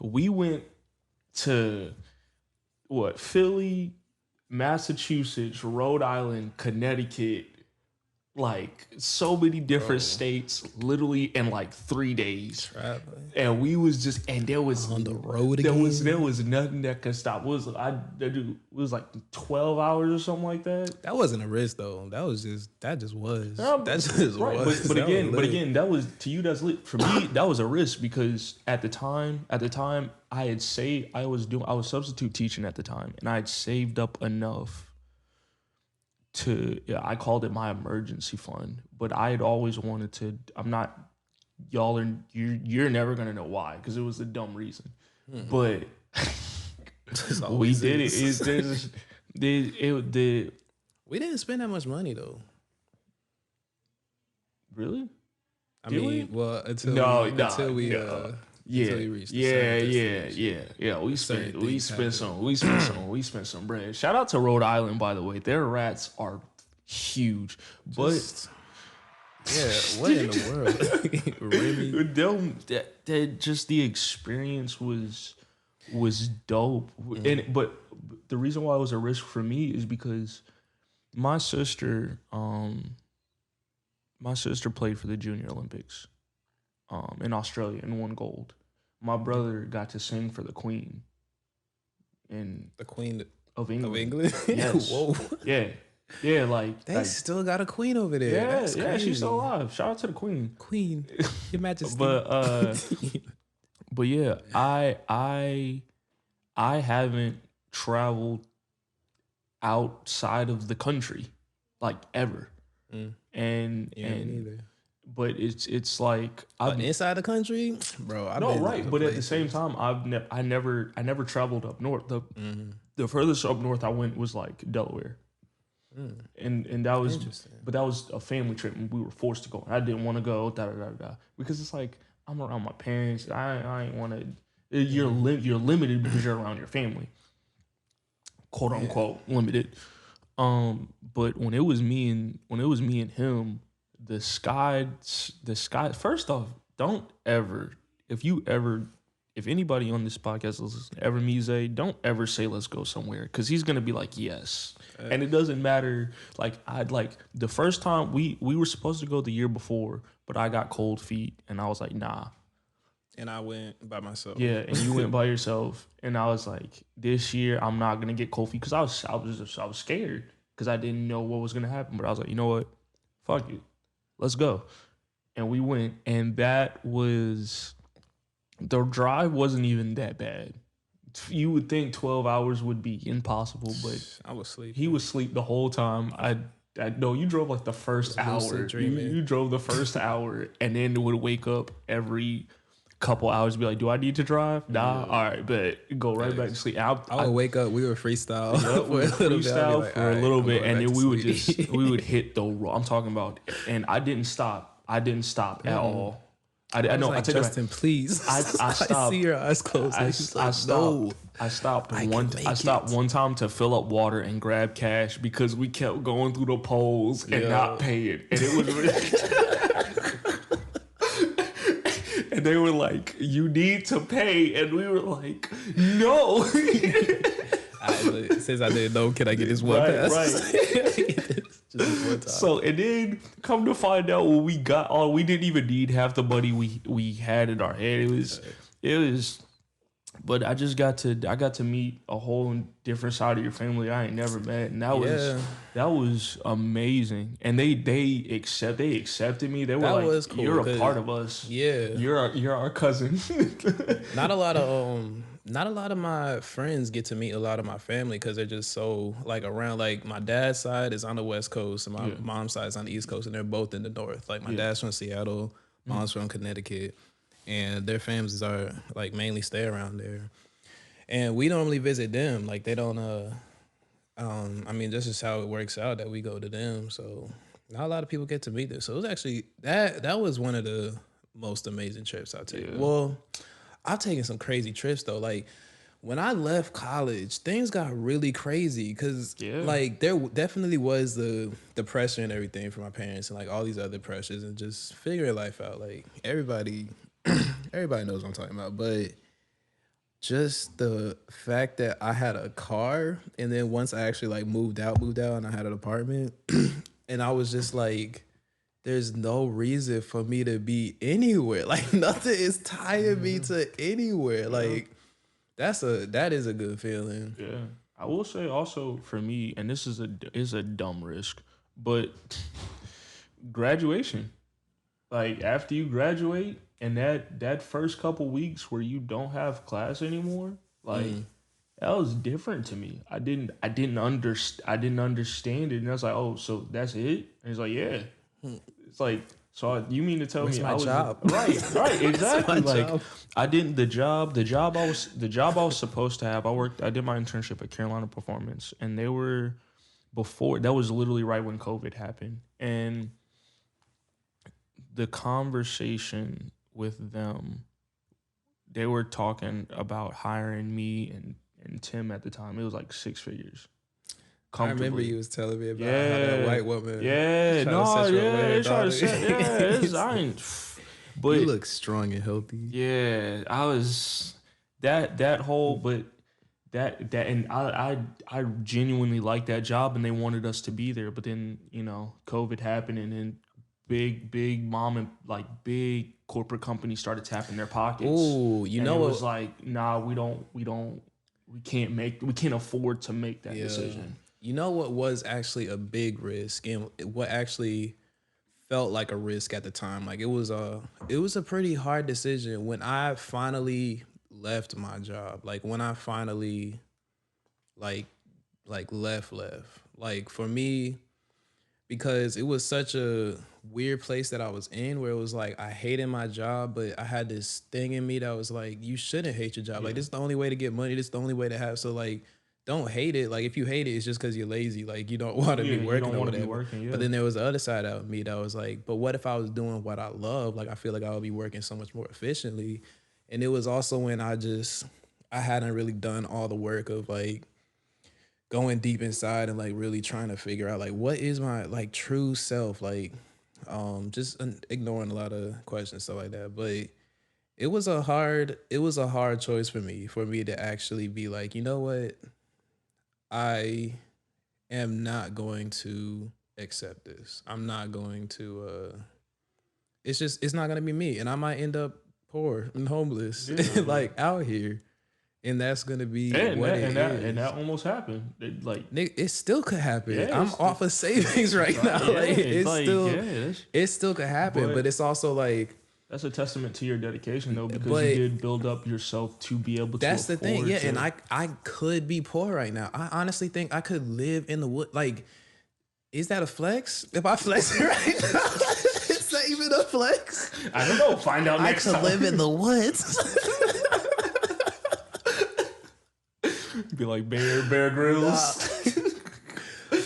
We went to Philly, Massachusetts, Rhode Island, Connecticut, like so many different Bro, states, literally in like 3 days. traveling And we was just, and there was on the road there again. was nothing that could stop. It was like 12 hours or something like that. That wasn't a risk though. That just was. Um, That just right, was. but That was again, lit. that was to you. That's lit. For me, that was a risk because at the time, I had saved. I was substitute teaching at the time, and I had saved up enough to. Yeah, I called it my emergency fund, but I had always wanted to. I'm not. Y'all are you're never gonna know why because it was a dumb reason, but It's we always did it. is. The We didn't spend that much money though. really. I Did mean, we? well, until No, we no, until we no. Yeah, until we reached the yeah, certain yeah, destination. yeah. Certain We things spent happen. we spent some bread. Shout out to Rhode Island, by the way. Their rats are huge, but Just- yeah, what in the world? Remy? that just the experience was dope. And but the reason why it was a risk for me is because my sister played for the Junior Olympics in Australia and won gold. My brother got to sing for the Queen in The Queen of of England. England? Yes. Whoa. Yeah. Yeah, like, They like still got a queen over there. yeah, That's yeah, crazy. she's still alive. Shout out to the Queen. Queen, Your Majesty. But yeah, I haven't traveled outside of the country like ever. And Yeah, me and neither. but it's like But inside the country, bro. I've no been right, to but at the places. same time, I never traveled up north. The furthest up north I went was like Delaware, and that was Interesting. but that was a family trip, and we were forced to go. I didn't want to go, because it's like I'm around my parents. I ain't want to. You're limited because you're around your family, quote unquote limited. But when it was me and him, the sky. First off, don't ever if anybody on this podcast listens to ever me say, don't ever say let's go somewhere because he's gonna be like yes, and it doesn't matter. Like the first time we were supposed to go the year before, but I got cold feet and I was like nah. And I went by myself. Yeah, and you went by yourself, and I was like, this year I'm not gonna get cold feet because I was scared because I didn't know what was gonna happen. But I was like, you know what, fuck it, let's go, and we went, and the drive wasn't even that bad. You would think 12 hours would be impossible, but I was asleep. he was asleep the whole time. I no, you drove like the first hour. lucid dreaming. You drove the first hour, and then would wake up every couple hours, be like, "Do I need to drive? Nah, all right, but go right back to sleep." I would wake up. We would freestyle Yep, for a little bit. I'd be like, for "All a right, little I'm bit, going and back then to we would sleep." we would hit the road. I'm talking about, and I didn't stop. At all. I I was know. like, I take it back. Justin, please. I stopped. see your eyes closed. I, And he's I like, stopped. no. I stopped I one. can I make stopped it. one time to fill up water and grab cash because we kept going through the polls and Yo. not paying, and it was really. And they were like, "You need to pay," and we were like, "No." Since I didn't know, can I get this one Right, pass? right. Just this one time. So and then come to find out when we got on, we didn't even need half the money we had in our head. It was, but I got to meet a whole different side of your family I ain't never met, and that was amazing. And they accepted me. They were That like, was cool, "You're a 'cause- part of us. yeah. You're our cousin." Not a lot of my friends get to meet a lot of my family because they're just so like around. Like my dad's side is on the West Coast and my mom's side is on the East Coast, and they're both in the North. Like my dad's from Seattle, mom's from Connecticut, and their families are like mainly stay around there. And we normally visit them. Like they don't. I mean, this is how it works out that we go to them. So not a lot of people get to meet them. So it was actually that was one of the most amazing trips I've taken. Yeah. Well, I've taken some crazy trips though. Like when I left college, things got really crazy because like there definitely was the pressure and everything from my parents and like all these other pressures and just figuring life out. Like everybody everybody knows what I'm talking about. But just the fact that I had a car, and then once I actually like moved out, and I had an apartment, and I was just like, there's no reason for me to be anywhere. Like nothing is tying me to anywhere. Like that is a good feeling. Yeah, I will say also for me, and this is a dumb risk, but graduation. Like after you graduate and that first couple weeks where you don't have class anymore, like that was different to me. I didn't understand it, and I was like, oh, so that's it? And he's like, yeah. It's like, so you mean to tell me my I was job? Right, exactly. Like job? I didn't the job I was supposed to have. I did my internship at Carolina Performance, and they were before that was literally right when COVID happened, and the conversation with them, they were talking about hiring me and Tim at the time. It was like 6 figures. I remember you was telling me about how Yeah. that white woman. Yeah, no, yeah, they try to set, yeah, I ain't. But you look strong and healthy. yeah, I was that whole, but that and I genuinely liked that job, and they wanted us to be there. But then COVID happened, and then big mom and like big corporate companies started tapping their pockets. Oh, it was like, nah, we can't afford to make that decision. You know what was actually a big risk, and what actually felt like a risk at the time? Like it was a pretty hard decision when I finally left my job. Like when I finally like left. Like for me, because it was such a weird place that I was in, where it was like I hated my job, but I had this thing in me that was like, you shouldn't hate your job. Like this is the only way to get money. This is the only way to have. So like, don't hate it. Like if you hate it, it's just because you're lazy. Like you don't want to be working. You don't want to be working. But then there was the other side of me that was like, but what if I was doing what I love? Like I feel like I would be working so much more efficiently. And it was also when I hadn't really done all the work of like going deep inside and like really trying to figure out like what is my like true self, like just ignoring a lot of questions, stuff like that. But it was a hard choice for me to actually be like, you know what, I am not going to accept this. I'm not going to it's not gonna be me, and I might end up poor and homeless like out here. And that's gonna be what it is. And that almost happened. It still could happen. Yeah, I'm off of savings right now. Yeah, it still could happen. But it's also like that's a testament to your dedication, though, because you did build up yourself to be able to. That's the thing, yeah. And I could be poor right now. I honestly think I could live in the wood. Like, is that a flex? If I flex it right now, is that even a flex? I don't know. Find out next time. I could live in the woods. Be like Bear Grylls.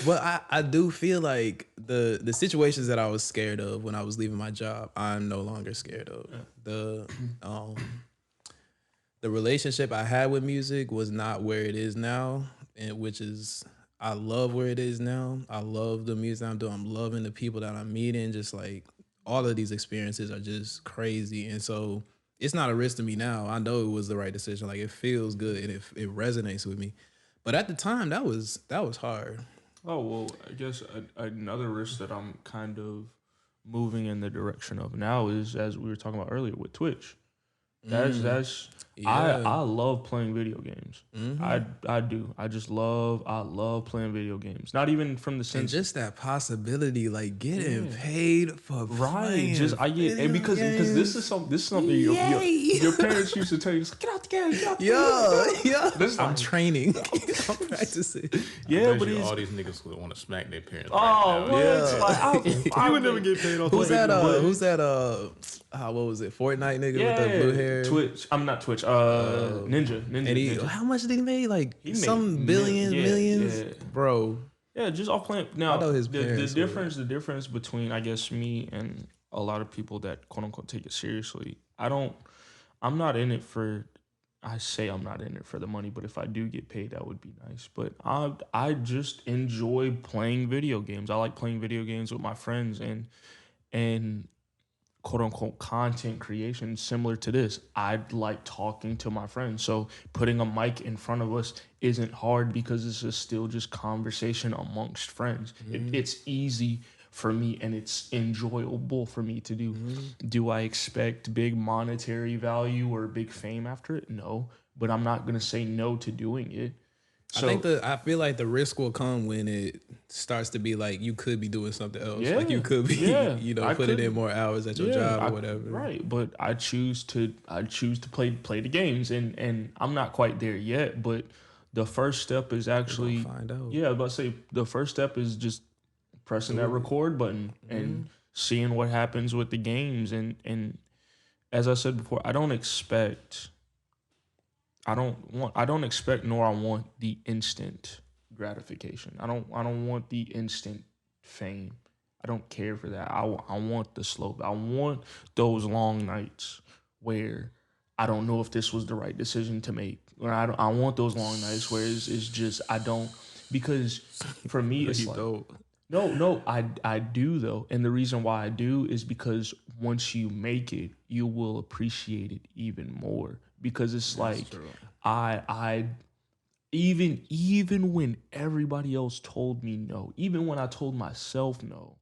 But I do feel like the situations that I was scared of when I was leaving my job, I'm no longer scared of. The relationship I had with music was not where it is now, and which is I love where it is now. I love the music I'm doing. I'm loving the people that I'm meeting. Just like all of these experiences are just crazy, and so it's not a risk to me now. I know it was the right decision. Like it feels good and it resonates with me. But at the time, that was hard. Oh, well, I guess another risk that I'm kind of moving in the direction of now is, as we were talking about earlier, with Twitch. That's I love playing video games. I do. I love playing video games. Not even from the sense, and just that possibility, like getting paid for playing. Just I get, and because this is something your parents used to tell you, get out the game, get out the game. Yeah. I'm training. I'm practicing. Yeah, but all these niggas would want to smack their parents. Oh, I would never get paid off. Who's that? What was it? Fortnite nigga with the blue hair. Twitch. I'm not Twitch. Ninja. And how much did he make? Like some millions, bro. Yeah, just off playing. Now I know his the difference between, I guess, me and a lot of people that quote unquote take it seriously. I'm not in it for. I say I'm not in it for the money, but if I do get paid, that would be nice. But I just enjoy playing video games. I like playing video games with my friends, and quote unquote content creation similar to this. I like talking to my friends. So putting a mic in front of us isn't hard because it's just still just conversation amongst friends. It's easy for me and it's enjoyable for me to do. Do I expect big monetary value or big fame after it? No, but I'm not going to say no to doing it. So, I feel like the risk will come when it starts to be like you could be doing something else. Yeah, like you could be, putting in more hours at your job or whatever. Right, but I choose to play the games, and I'm not quite there yet. But the first step is actually find out. Yeah, I was about to say the first step is just pressing that record button and seeing what happens with the games. And as I said before, I don't expect nor I want the instant gratification. I don't want the instant fame. I don't care for that. I want the slope. I want those long nights where I don't know if this was the right decision to make. Or I want those long nights where it's just I don't, because for me it's like no, I do though. And the reason why I do is because once you make it, you will appreciate it even more. Because it's like true. I even when everybody else told me no, even when I told myself no,